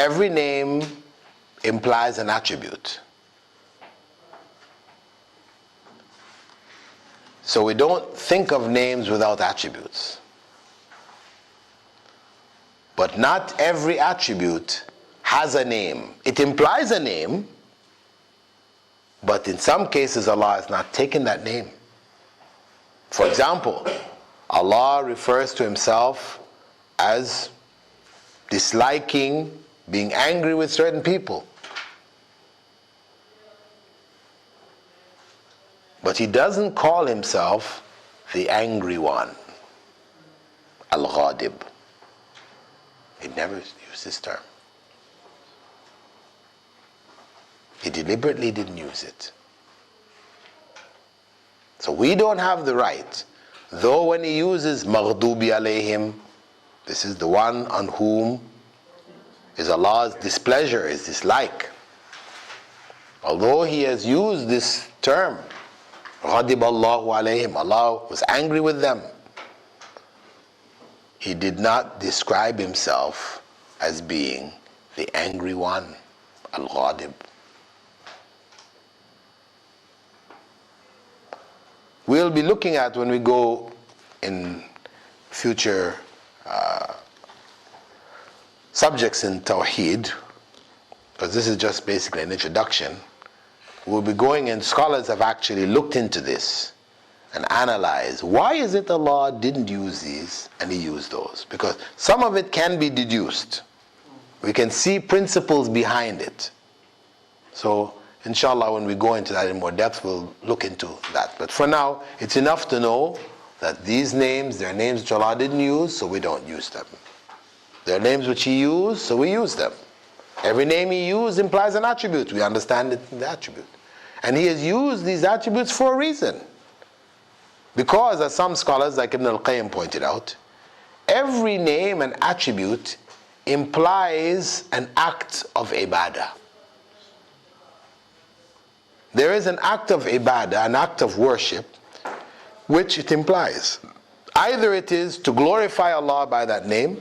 every name implies an attribute. So we don't think of names without attributes. But not every attribute has a name. It implies a name, but in some cases Allah has not taken that name. For example, Allah refers to Himself as disliking, being angry with certain people. But He doesn't call Himself the angry one, Al-Ghadib. He never used this term. He deliberately didn't use it. So we don't have the right, though when He uses Maghdubi alayhim, this is the one on whom is Allah's displeasure, His dislike. Although He has used this term, Ghadib Allahu alayhim, Allah was angry with them, He did not describe Himself as being the angry one, Al-Ghadib. We'll be looking at, when we go in future subjects in Tawheed, because this is just basically an introduction, we'll be going, and scholars have actually looked into this and analyzed, why is it Allah didn't use these and He used those? Because some of it can be deduced. We can see principles behind it. So inshallah, when we go into that in more depth, we'll look into that. But for now, it's enough to know that these names, they're names which Allah didn't use, so we don't use them. They're names which He used, so we use them. Every name He used implies an attribute. We understand it in the attribute. And He has used these attributes for a reason. Because, as some scholars like Ibn al-Qayyim pointed out, every name and attribute implies an act of ibadah. There is an act of ibadah, an act of worship, which it implies. Either it is to glorify Allah by that name,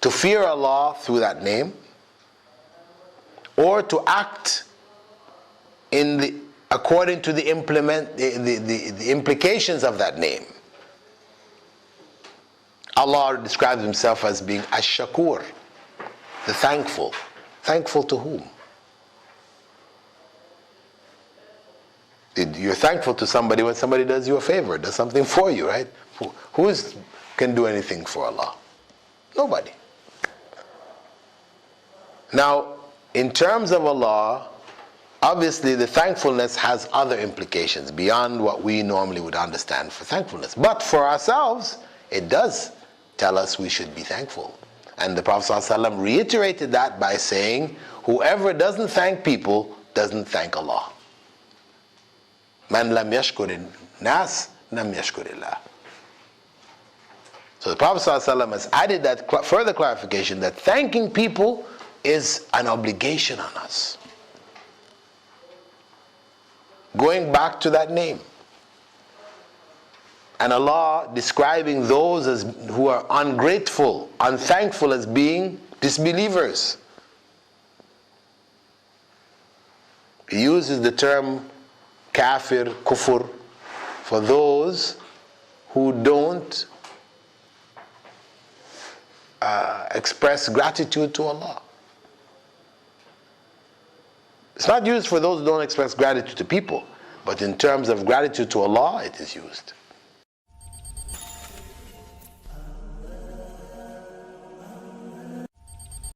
to fear Allah through that name, or to act according to the implications of that name. Allah describes Himself as being Ash-Shakur, the thankful. Thankful to whom? You're thankful to somebody when somebody does you a favor, does something for you, right? Who can do anything for Allah? Nobody. Now, in terms of Allah, obviously the thankfulness has other implications beyond what we normally would understand for thankfulness. But for ourselves, it does tell us we should be thankful. And the Prophet ﷺ reiterated that by saying, whoever doesn't thank people doesn't thank Allah. Man lam yashkurin nas lam yashkurillah. So the Prophet ﷺ has added that further clarification that thanking people is an obligation on us. Going back to that name. And Allah describing those who are ungrateful, unthankful as being disbelievers. He uses the term kafir, kufr, for those who don't express gratitude to Allah. It's not used for those who don't express gratitude to people, but in terms of gratitude to Allah, it is used.